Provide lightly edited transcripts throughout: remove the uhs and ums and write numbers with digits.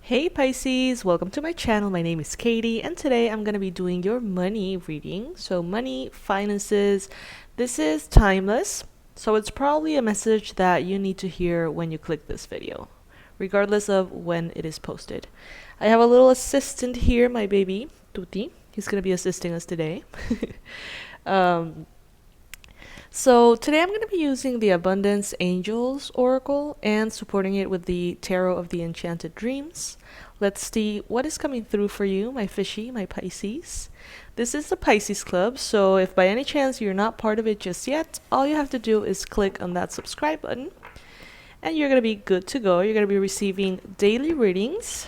Hey Pisces, welcome to my channel. My name is Katie and today I'm going to be doing your money reading. So money, finances, this is timeless. So it's probably a message that you need to hear when you click this video, regardless of when it is posted. I have a little assistant here, my baby, Tuti. He's going to be assisting us today. um, so today I'm going to be using the Abundance Angels Oracle and supporting it with the Tarot of the Enchanted Dreams. Let's see what is coming through for you, my fishy, my Pisces. This is the Pisces Club, so if by any chance you're not part of it just yet, all you have to do is click on that subscribe button and you're going to be good to go. You're going to be receiving daily readings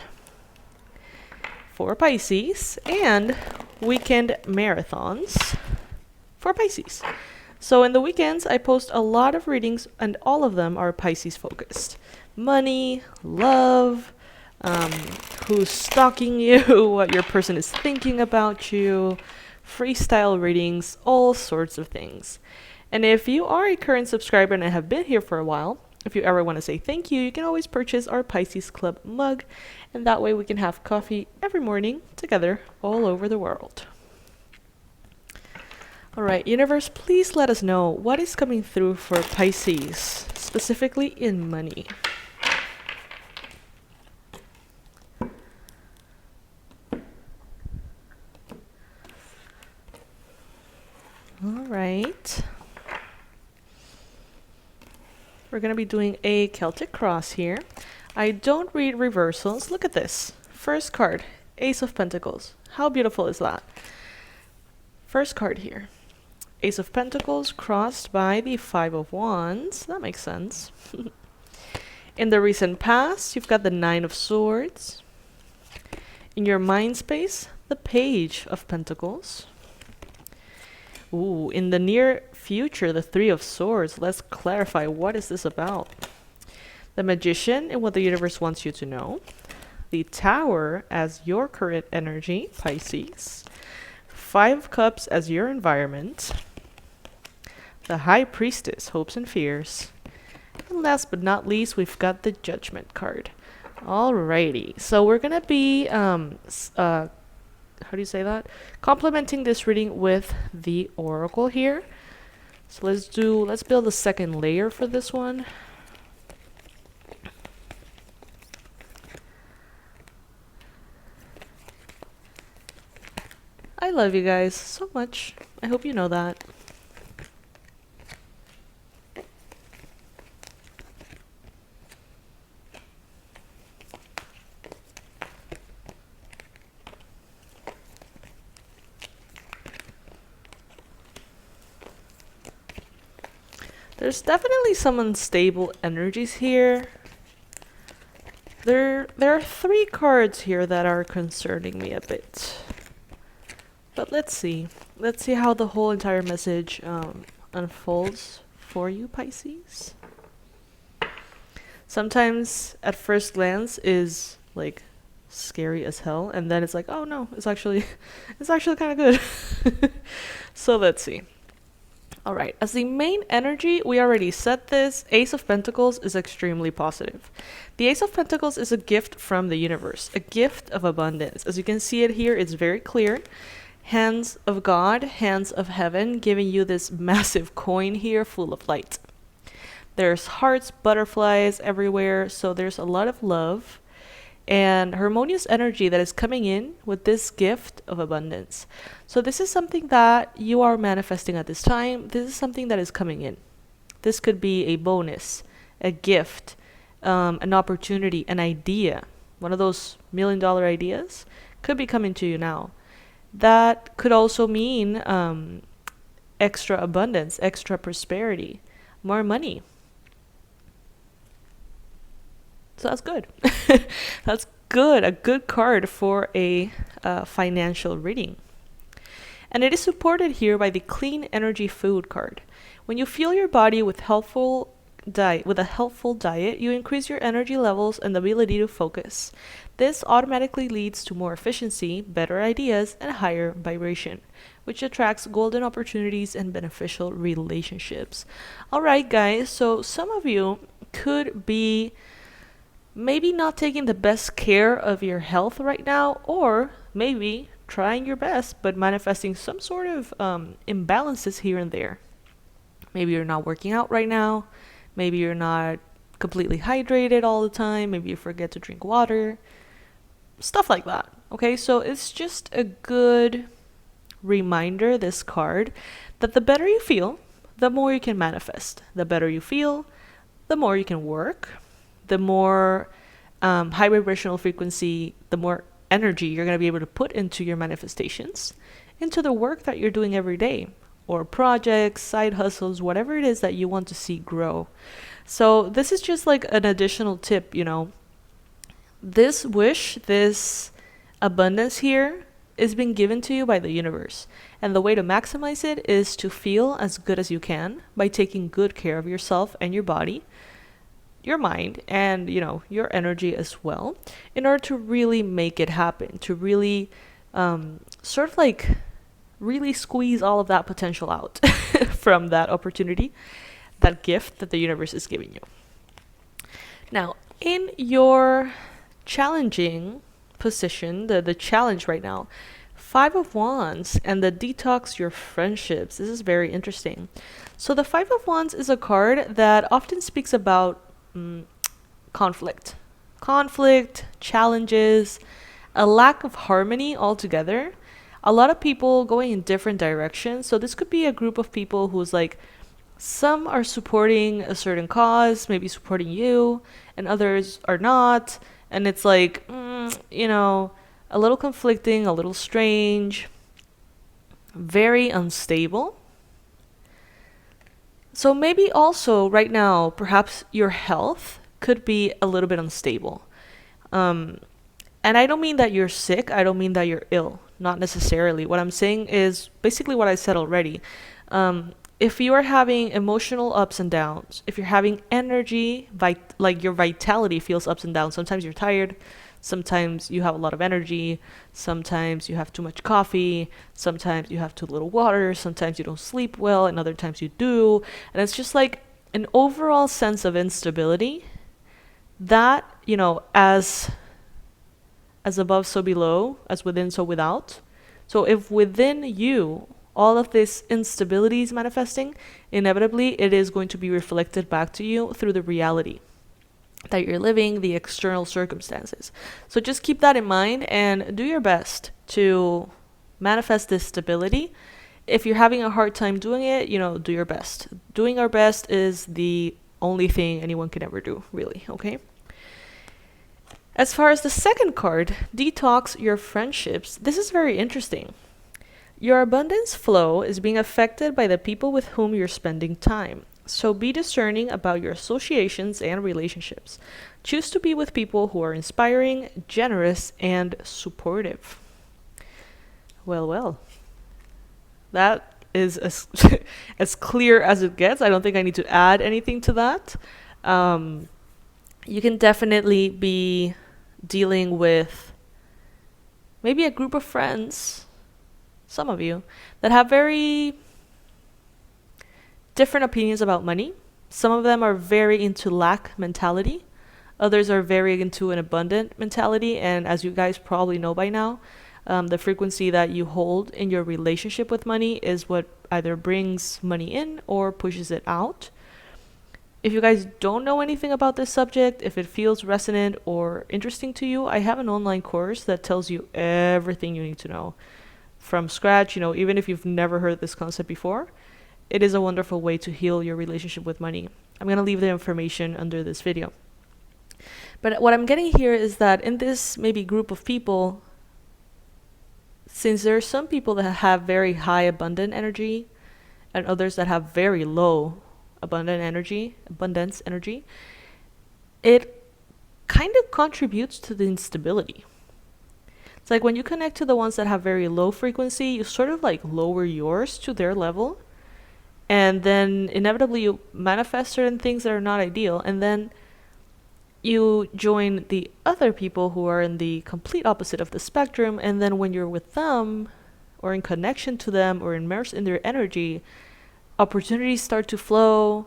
for Pisces and weekend marathons for Pisces. So in the weekends, I post a lot of readings and all of them are Pisces focused. Money, love, who's stalking you, what your person is thinking about you, freestyle readings, all sorts of things. And if you are a current subscriber and have been here for a while, if you ever want to say thank you, you can always purchase our Pisces Club mug, and that way we can have coffee every morning together all over the world. Alright, universe, please let us know what is coming through for Pisces, specifically in money. Alright. We're going to be doing a Celtic cross here. I don't read reversals. Look at this. First card, Ace of Pentacles. How beautiful is that? First card here. Ace of Pentacles crossed by the Five of Wands. That makes sense. In the recent past, you've got the Nine of Swords. In your mind space, the Page of Pentacles. Ooh, in the near future, the Three of Swords. Let's clarify, what is this about? The Magician and what the universe wants you to know. The Tower as your current energy, Pisces. Five of Cups as your environment. The High Priestess, hopes and fears. And last but not least, we've got the Judgment card. Alrighty, so we're gonna be how do you say that? Complementing this reading with the oracle here. So let's build a second layer for this one. I love you guys so much. I hope you know that. There's definitely some unstable energies here. There are three cards here that are concerning me a bit. But let's see. Let's see how the whole entire message unfolds for you, Pisces. Sometimes at first glance is like scary as hell, and then it's like, oh no, it's actually kind of good. So let's see. Alright, as the main energy, we already said this, Ace of Pentacles is extremely positive. The Ace of Pentacles is a gift from the universe, a gift of abundance. As you can see it here, it's very clear. Hands of God, hands of heaven, giving you this massive coin here full of light. There's hearts, butterflies everywhere, so there's a lot of love and harmonious energy that is coming in with this gift of abundance. So this is something that you are manifesting at this time. This is something that is coming in. This could be a bonus, a gift, an opportunity, an idea. One of those $1,000,000 ideas could be coming to you now. That could also mean extra abundance, extra prosperity, more money. So that's good. That's good. A good card for a financial reading. And it is supported here by the Clean Energy Food card. When you fuel your body with a helpful diet, you increase your energy levels and the ability to focus. This automatically leads to more efficiency, better ideas, and higher vibration, which attracts golden opportunities and beneficial relationships. Alright guys, so some of you could be maybe not taking the best care of your health right now, or maybe trying your best but manifesting some sort of imbalances here and there. Maybe you're not working out right now, maybe you're not completely hydrated all the time, maybe you forget to drink water, stuff like that. Okay, so it's just a good reminder, this card, that the better you feel, the more you can manifest. The better you feel, the more you can work, the more high vibrational frequency, the more energy you're going to be able to put into your manifestations, into the work that you're doing every day, or projects, side hustles, whatever it is that you want to see grow. So this is just like an additional tip, you know. This wish, this abundance here is being given to you by the universe. And the way to maximize it is to feel as good as you can by taking good care of yourself and your body, your mind, and, you know, your energy as well, in order to really make it happen, to really sort of like really squeeze all of that potential out from that opportunity, that gift that the universe is giving you. Now, in your challenging position, the challenge right now, Five of Wands and the detox your friendships. This is very interesting. So the Five of Wands is a card that often speaks about conflict, challenges, a lack of harmony altogether. A lot of people going in different directions. So this could be a group of people who's like, some are supporting a certain cause, maybe supporting you, and others are not. And it's like, you know, a little conflicting, a little strange, very unstable. So maybe also right now, perhaps your health could be a little bit unstable. And I don't mean that you're sick. I don't mean that you're ill. Not necessarily. What I'm saying is basically what I said already. If you are having emotional ups and downs, if you're having energy, like your vitality feels ups and downs. Sometimes you're tired. Sometimes you have a lot of energy. Sometimes you have too much coffee. Sometimes you have too little water. Sometimes you don't sleep well, and other times you do. And it's just like an overall sense of instability that, you know, as above, so below, as within, so without. So if within you, all of this instability is manifesting, inevitably it is going to be reflected back to you through the reality that you're living, the external circumstances. So just keep that in mind and do your best to manifest this stability. If you're having a hard time doing it, you know, do your best. Doing our best is the only thing anyone can ever do, really, okay? As far as the second card, detox your friendships, this is very interesting. Your abundance flow is being affected by the people with whom you're spending time. So be discerning about your associations and relationships. Choose to be with people who are inspiring, generous, and supportive. Well. That is as, as clear as it gets. I don't think I need to add anything to that. You can definitely be dealing with maybe a group of friends, some of you, that have very different opinions about money. Some of them are very into lack mentality. Others are very into an abundant mentality. And as you guys probably know by now, the frequency that you hold in your relationship with money is what either brings money in or pushes it out. If you guys don't know anything about this subject, if it feels resonant or interesting to you, I have an online course that tells you everything you need to know from scratch. You know, even if you've never heard this concept before, it is a wonderful way to heal your relationship with money. I'm going to leave the information under this video. But what I'm getting here is that in this maybe group of people, since there are some people that have very high abundant energy and others that have very low abundance energy, it kind of contributes to the instability. It's like when you connect to the ones that have very low frequency, you sort of like lower yours to their level, and then inevitably you manifest certain things that are not ideal, and then you join the other people who are in the complete opposite of the spectrum, and then when you're with them or in connection to them or immersed in their energy, opportunities start to flow.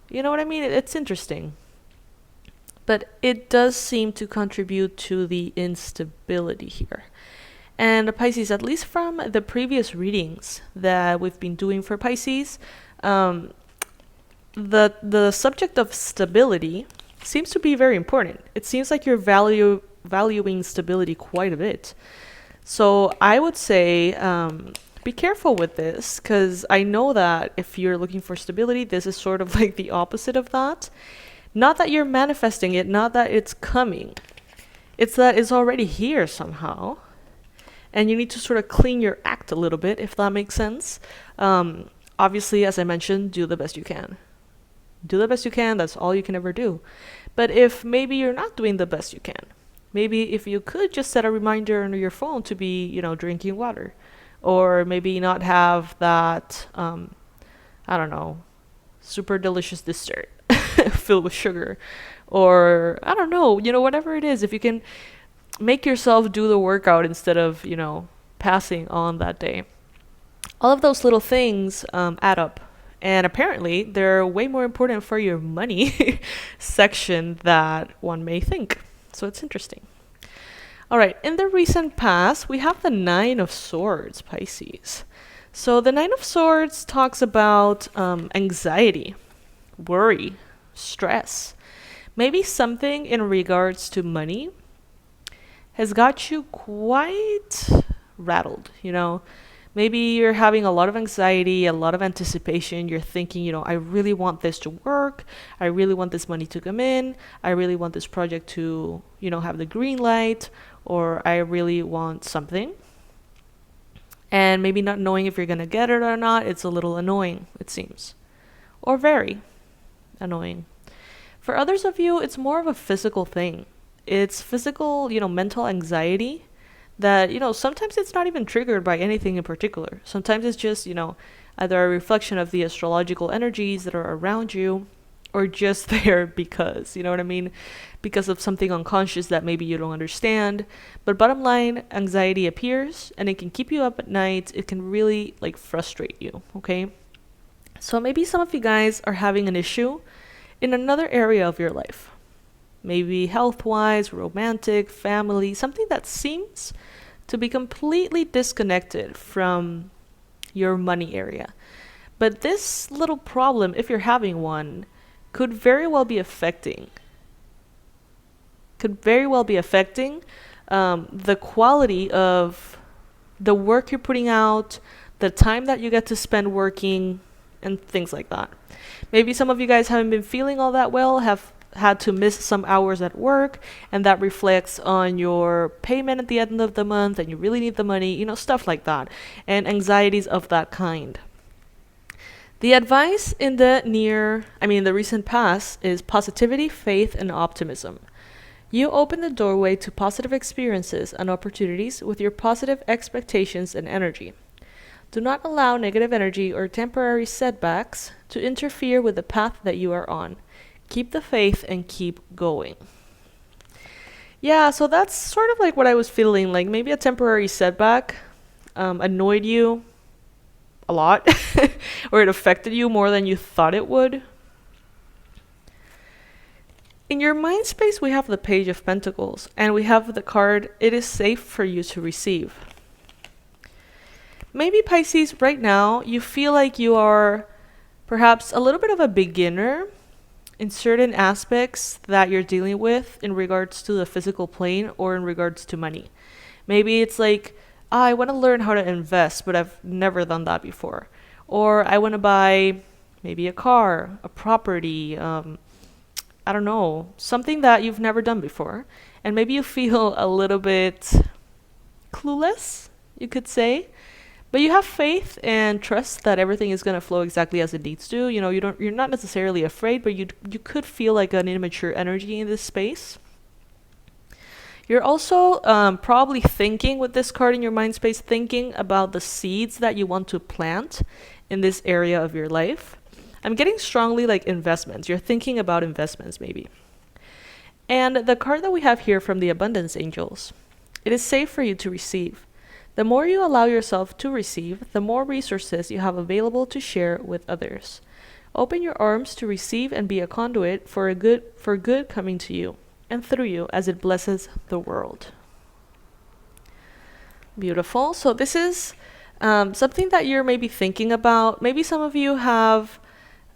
You know what I mean? It's interesting. but it does seem to contribute to the instability here. And Pisces, at least from the previous readings that we've been doing for Pisces, the subject of stability seems to be very important. It seems like you're valuing stability quite a bit. So I would say be careful with this, because I know that if you're looking for stability, this is sort of like the opposite of that. Not that you're manifesting it, not that it's coming. It's that it's already here somehow. And you need to sort of clean your act a little bit, if that makes sense. Obviously, as I mentioned, do the best you can. Do the best you can, that's all you can ever do. But if maybe you're not doing the best you can, maybe if you could just set a reminder on your phone to be, drinking water. Or maybe not have that, I don't know, super delicious dessert filled with sugar. Or, I don't know, whatever it is. If you can make yourself do the workout instead of, passing on that day. All of those little things add up. And apparently, they're way more important for your money section that one may think. So it's interesting. All right, in the recent past, we have the Nine of Swords, Pisces. So the Nine of Swords talks about anxiety, worry, stress. Maybe something in regards to money has got you quite rattled, Maybe you're having a lot of anxiety, a lot of anticipation. You're thinking, I really want this to work. I really want this money to come in. I really want this project to, have the green light, or I really want something. And maybe not knowing if you're going to get it or not, it's a little annoying, it seems. Or very annoying. For others of you, it's more of a physical thing. It's physical, mental anxiety that, sometimes it's not even triggered by anything in particular. Sometimes it's just, either a reflection of the astrological energies that are around you, or just there because, you know what I mean? Because of something unconscious that maybe you don't understand. But bottom line, anxiety appears and it can keep you up at night. It can really frustrate you, okay? So maybe some of you guys are having an issue in another area of your life. Maybe health-wise, romantic, family, something that seems to be completely disconnected from your money area. But this little problem, if you're having one, could very well be affecting the quality of the work you're putting out, the time that you get to spend working, and things like that. Maybe some of you guys haven't been feeling all that well, have had to miss some hours at work, and that reflects on your payment at the end of the month, and you really need the money, stuff like that, and anxieties of that kind. The advice in the recent past is positivity, faith, and optimism. You open the doorway to positive experiences and opportunities with your positive expectations and energy. Do not allow negative energy or temporary setbacks to interfere with the path that you are on. Keep the faith and keep going. Yeah, so that's sort of like what I was feeling. Like maybe a temporary setback annoyed you a lot, or it affected you more than you thought it would. In your mind space, we have the Page of Pentacles, and we have the card, it is safe for you to receive. Maybe Pisces, right now, you feel like you are perhaps a little bit of a beginner in certain aspects that you're dealing with in regards to the physical plane or in regards to money. Maybe it's like, I want to learn how to invest, but I've never done that before. Or I want to buy maybe a car, a property, I don't know, something that you've never done before. And maybe you feel a little bit clueless, you could say. But you have faith and trust that everything is going to flow exactly as it needs to. You're not necessarily afraid, but you could feel like an immature energy in this space. You're also probably thinking with this card in your mind space, thinking about the seeds that you want to plant in this area of your life. I'm getting strongly like investments. You're thinking about investments maybe. And the card that we have here from the Abundance Angels, it is safe for you to receive. The more you allow yourself to receive, the more resources you have available to share with others. Open your arms to receive and be a conduit for good coming to you and through you as it blesses the world. Beautiful. So this is something that you're maybe thinking about. Maybe some of you have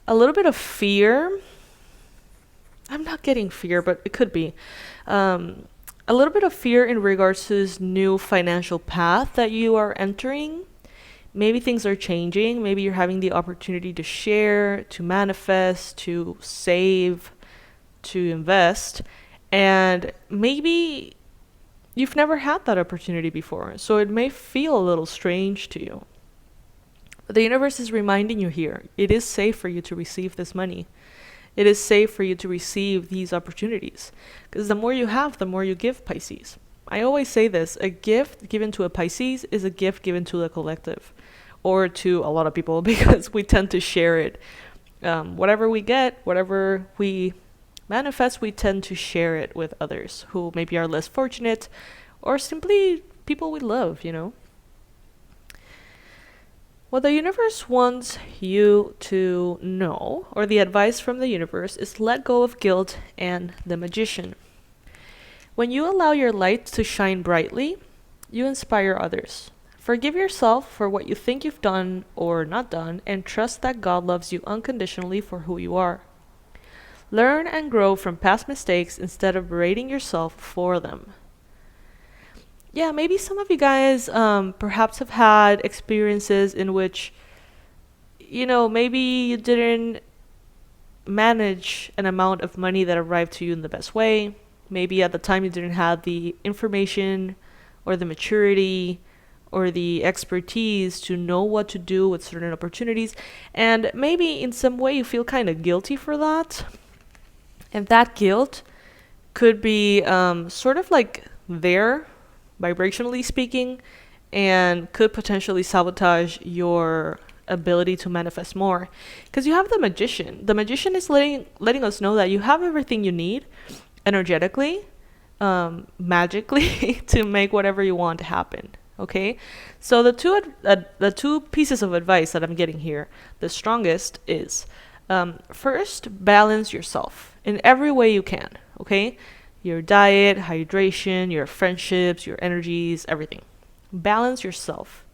a little bit of fear. I'm not getting fear, but it could be. A little bit of fear in regards to this new financial path that you are entering. Maybe things are changing. Maybe you're having the opportunity to share, to manifest, to save, to invest. And maybe you've never had that opportunity before. So it may feel a little strange to you. But the universe is reminding you here, it is safe for you to receive this money. It is safe for you to receive these opportunities. Because the more you have, the more you give, Pisces. I always say this, a gift given to a Pisces is a gift given to the collective. Or to a lot of people, because we tend to share it. Whatever we get, whatever we manifest, we tend to share it with others who maybe are less fortunate, or simply people we love, you know. What the universe wants you to know, or the advice from the universe, is let go of guilt and the magician. When you allow your light to shine brightly, you inspire others. Forgive yourself for what you think you've done or not done, and trust that God loves you unconditionally for who you are. Learn and grow from past mistakes instead of berating yourself for them. Yeah, maybe some of you guys perhaps have had experiences in which, you know, maybe you didn't manage an amount of money that arrived to you in the best way. Maybe at the time you didn't have the information or the maturity or the expertise to know what to do with certain opportunities. And maybe in some way you feel kind of guilty for that. And that guilt could be sort of like there, vibrationally speaking, and could potentially sabotage your ability to manifest more. Because you have the magician. The magician is letting us know that you have everything you need energetically, magically, to make whatever you want to happen. Okay? So the two pieces of advice that I'm getting here, the strongest is, first, balance yourself in every way you can. Okay? Your diet, hydration, your friendships, your energies, everything. Balance yourself.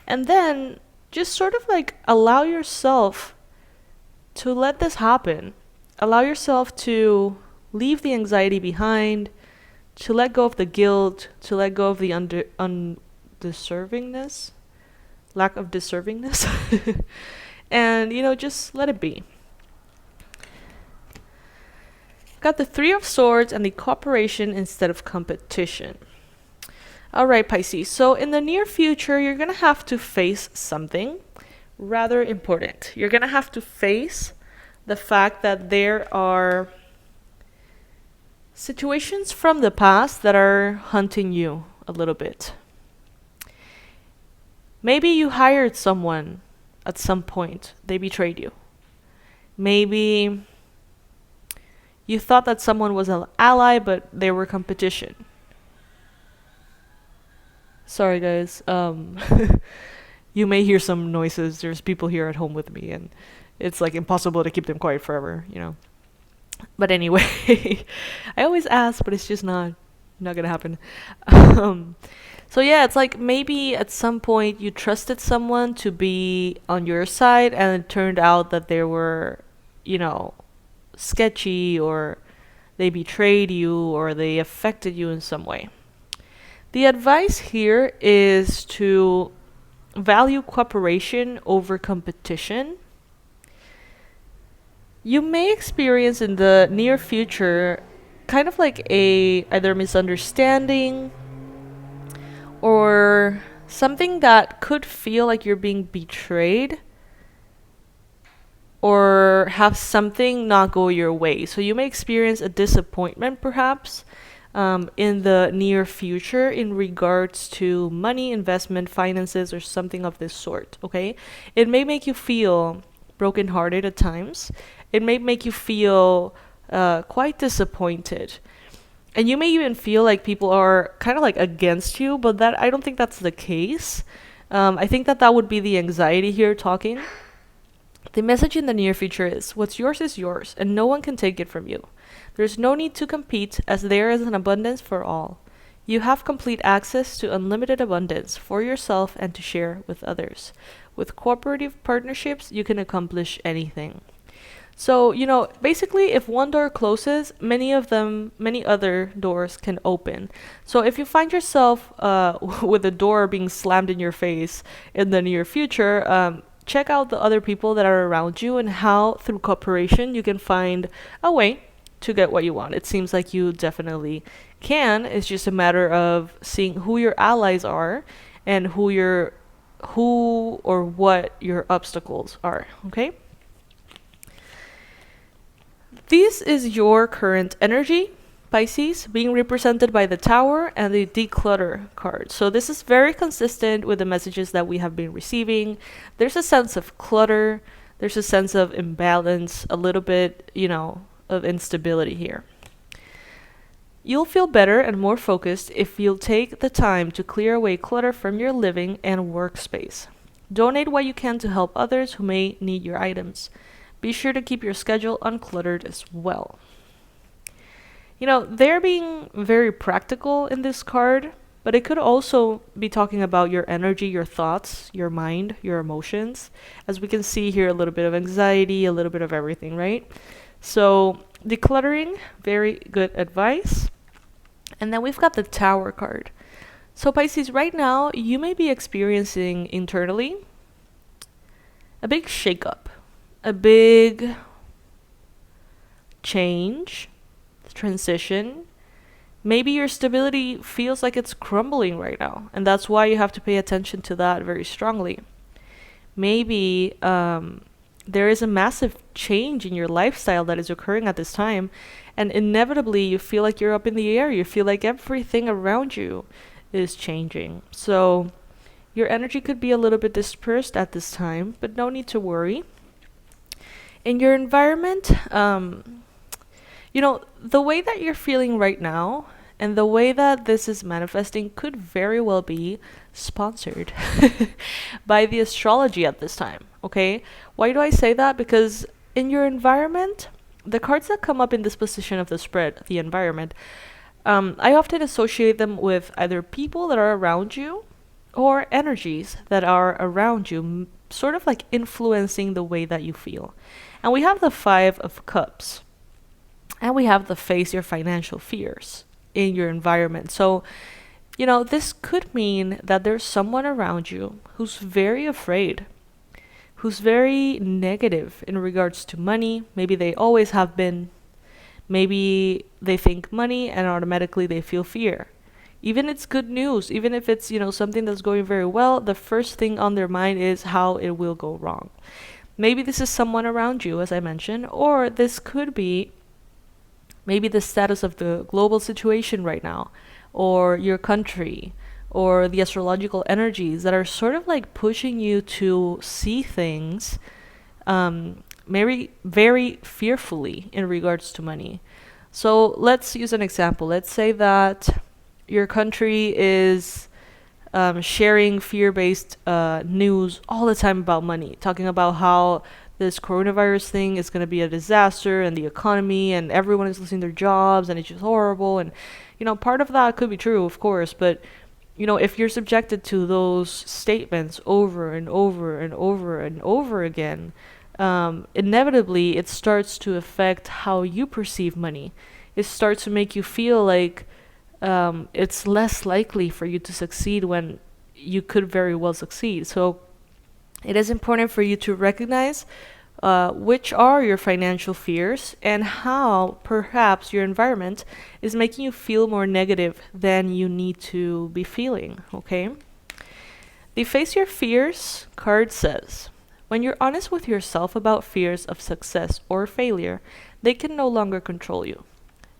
And then just sort of like allow yourself to let this happen. Allow yourself to leave the anxiety behind, to let go of the guilt, to let go of the undeservingness, lack of deservingness. And, you know, just let it be. Got the Three of Swords and the cooperation instead of competition. All right, Pisces. So in the near future, you're going to have to face something rather important. You're going to have to face the fact that there are situations from the past that are hunting you a little bit. Maybe you hired someone at some point. They betrayed you. Maybe you thought that someone was an ally, but they were competition. Sorry, guys. You may hear some noises. There's people here at home with me, and it's like impossible to keep them quiet forever, you know. But anyway, I always ask, but it's just not gonna happen. So yeah, it's like maybe at some point you trusted someone to be on your side, and it turned out that they were, you know, sketchy, or they betrayed you, or they affected you in some way. The advice here is to value cooperation over competition. You may experience in the near future kind of like a either misunderstanding or something that could feel like you're being betrayed, or have something not go your way. So you may experience a disappointment perhaps in the near future in regards to money, investment, finances, or something of this sort, okay? It may make you feel brokenhearted at times. It may make you feel quite disappointed. And you may even feel like people are kind of like against you, but that I don't think that's the case. I think that would be the anxiety here talking. The message in the near future is, what's yours is yours, and no one can take it from you. There's no need to compete, as there is an abundance for all. You have complete access to unlimited abundance for yourself and to share with others. With cooperative partnerships, you can accomplish anything. So, basically, if one door closes, many other doors can open. So if you find yourself with a door being slammed in your face in the near future, check out the other people that are around you and how, through cooperation, you can find a way to get what you want. It seems like you definitely can. It's just a matter of seeing who your allies are and who or what your obstacles are, okay? This is your current energy, Pisces, being represented by the Tower and the Declutter card. So this is very consistent with the messages that we have been receiving. There's a sense of clutter. There's a sense of imbalance, a little bit, of instability here. You'll feel better and more focused if you'll take the time to clear away clutter from your living and workspace. Donate what you can to help others who may need your items. Be sure to keep your schedule uncluttered as well. They're being very practical in this card, but it could also be talking about your energy, your thoughts, your mind, your emotions. As we can see here, a little bit of anxiety, a little bit of everything, right? So decluttering, very good advice. And then we've got the Tower card. So Pisces, right now, you may be experiencing internally a big shakeup. A big change, transition. Maybe your stability feels like it's crumbling right now, and that's why you have to pay attention to that very strongly. Maybe there is a massive change in your lifestyle that is occurring at this time, and inevitably you feel like you're up in the air. You feel like everything around you is changing. So your energy could be a little bit dispersed at this time, but no need to worry. In your environment, the way that you're feeling right now and the way that this is manifesting could very well be sponsored by the astrology at this time, okay? Why do I say that? Because in your environment, the cards that come up in this position of the spread, the environment, I often associate them with either people that are around you or energies that are around you, sort of like influencing the way that you feel. And we have the 5 of Cups. And we have the face your financial fears in your environment. So, this could mean that there's someone around you who's very afraid, who's very negative in regards to money. Maybe they always have been. Maybe they think money and automatically they feel fear. Even it's good news, even if it's, something that's going very well, the first thing on their mind is how it will go wrong. Maybe this is someone around you, as I mentioned, or this could be maybe the status of the global situation right now, or your country, or the astrological energies that are sort of like pushing you to see things very, very fearfully in regards to money. So let's use an example. Let's say that your country is sharing fear-based news all the time about money, talking about how this coronavirus thing is going to be a disaster and the economy and everyone is losing their jobs and it's just horrible. And, part of that could be true, of course, but, if you're subjected to those statements over and over and over and over again, inevitably it starts to affect how you perceive money. It starts to make you feel like it's less likely for you to succeed when you could very well succeed. So it is important for you to recognize which are your financial fears and how perhaps your environment is making you feel more negative than you need to be feeling, okay? The Face Your Fears card says, when you're honest with yourself about fears of success or failure, they can no longer control you.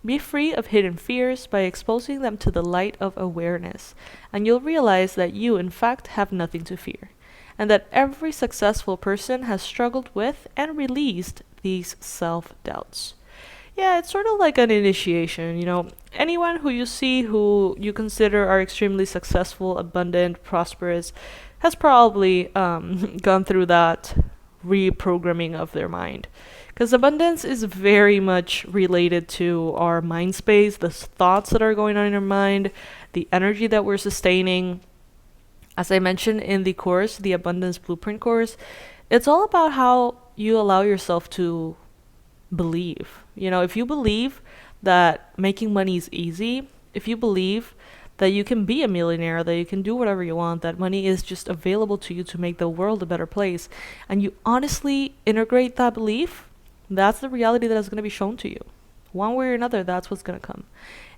Be free of hidden fears by exposing them to the light of awareness, and you'll realize that you, in fact, have nothing to fear, and that every successful person has struggled with and released these self-doubts. Yeah, it's sort of like an initiation, Anyone who you see who you consider are extremely successful, abundant, prosperous, has probably gone through that reprogramming of their mind. Because abundance is very much related to our mind space, the thoughts that are going on in our mind, the energy that we're sustaining. As I mentioned in the course, the Abundance Blueprint course, it's all about how you allow yourself to believe. You know, if you believe that making money is easy, if you believe that you can be a millionaire, that you can do whatever you want, that money is just available to you to make the world a better place, and you honestly integrate that belief, that's the reality that is going to be shown to you. One way or another, that's what's going to come.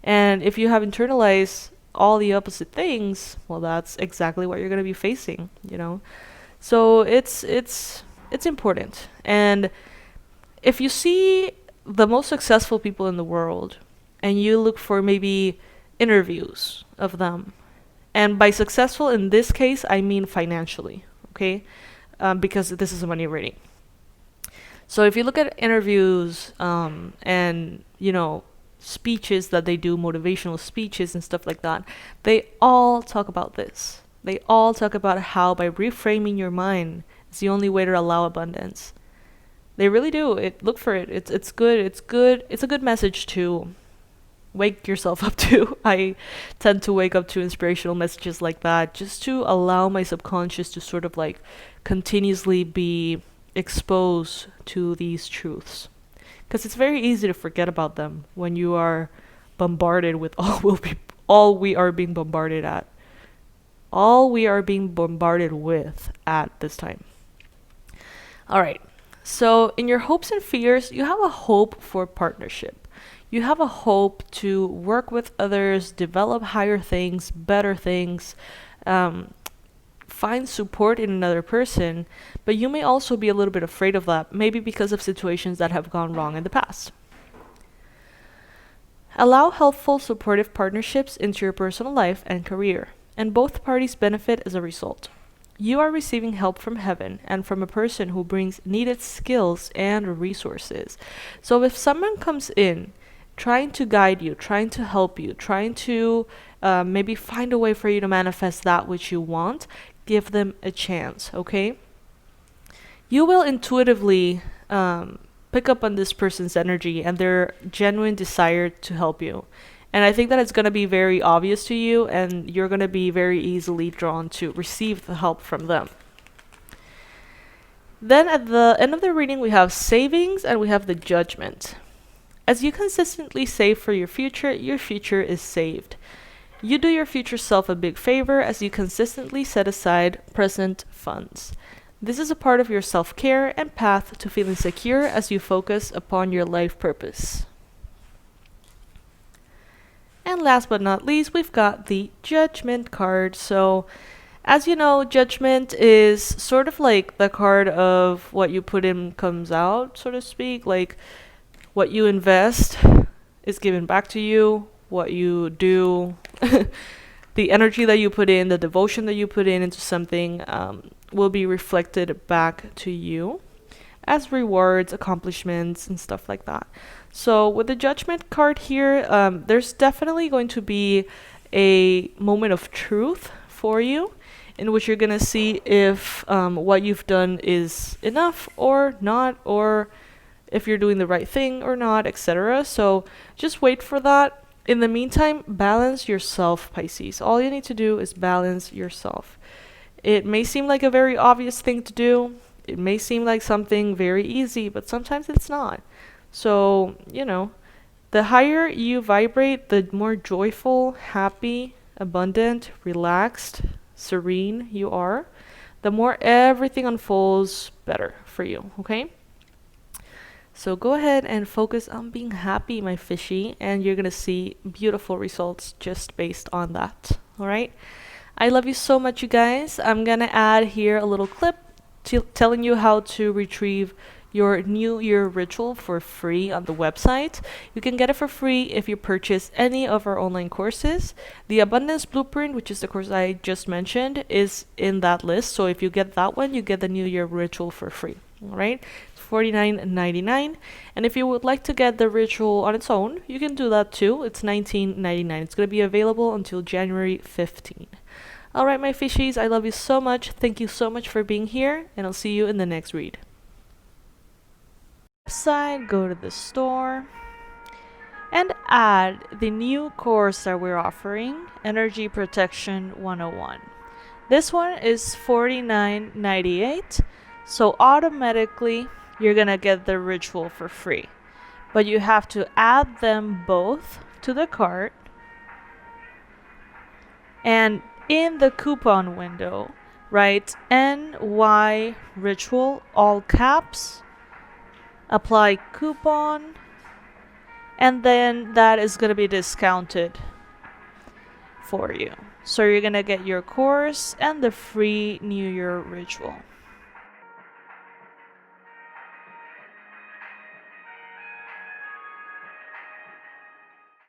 And if you have internalized all the opposite things, well, that's exactly what you're going to be facing, you know? So it's important. And if you see the most successful people in the world and you look for maybe interviews of them, and by successful in this case, I mean financially, okay? Because this is a money reading. So if you look at interviews and, you know, speeches that they do, motivational speeches and stuff like that, they all talk about this. They all talk about how by reframing your mind is the only way to allow abundance. They really do. Look for it. It's good. It's good. It's a good message to wake yourself up to. I tend to wake up to inspirational messages like that just to allow my subconscious to sort of like continuously be exposed to these truths, because it's very easy to forget about them when you are bombarded with all we are being bombarded with at this time. All right, so in your hopes and fears, you have a hope for partnership. You have a hope to work with others, develop higher things, better things, find support in another person, but you may also be a little bit afraid of that, maybe because of situations that have gone wrong in the past. Allow helpful, supportive partnerships into your personal life and career, and both parties benefit as a result. You are receiving help from heaven and from a person who brings needed skills and resources. So if someone comes in trying to guide you, trying to help you, trying to maybe find a way for you to manifest that which you want, give them a chance, okay? You will intuitively pick up on this person's energy and their genuine desire to help you. And I think that it's going to be very obvious to you, and you're going to be very easily drawn to receive the help from them. Then at the end of the reading, we have savings and we have the judgment. As you consistently save for your future is saved. You do your future self a big favor as you consistently set aside present funds. This is a part of your self-care and path to feeling secure as you focus upon your life purpose. And last but not least, we've got the Judgment card. So, as you know, Judgment is sort of like the card of what you put in comes out, so to speak. Like, what you invest is given back to you. What you do, the energy that you put in, the devotion that you put in into something will be reflected back to you as rewards, accomplishments, and stuff like that. So with the Judgment card here, there's definitely going to be a moment of truth for you in which you're going to see if what you've done is enough or not, or if you're doing the right thing or not, etc. So just wait for that. In the meantime, balance yourself, Pisces. All you need to do is balance yourself. It may seem like a very obvious thing to do. It may seem like something very easy, but sometimes it's not. So, you know, the higher you vibrate, the more joyful, happy, abundant, relaxed, serene you are, the more everything unfolds better for you, okay? So go ahead and focus on being happy, my fishy, and you're going to see beautiful results just based on that. All right? I love you so much, you guys. I'm going to add here a little clip telling you how to retrieve your New Year ritual for free on the website. You can get it for free if you purchase any of our online courses. The Abundance Blueprint, which is the course I just mentioned, is in that list. So if you get that one, you get the New Year ritual for free. All right? $49.99, and if you would like to get the ritual on its own, you can do that too. It's $19.99. It's going to be available until January 15. All right, my fishies, I love you so much. Thank you so much for being here, and I'll see you in the next read. website, go to the store, and add the new course that we're offering, Energy Protection 101. This one is $49.98, so automatically you're gonna get the ritual for free. But you have to add them both to the cart, and in the coupon window, write NY Ritual, all caps, apply coupon, and then that is going to be discounted for you. So you're going to get your course and the free New Year ritual.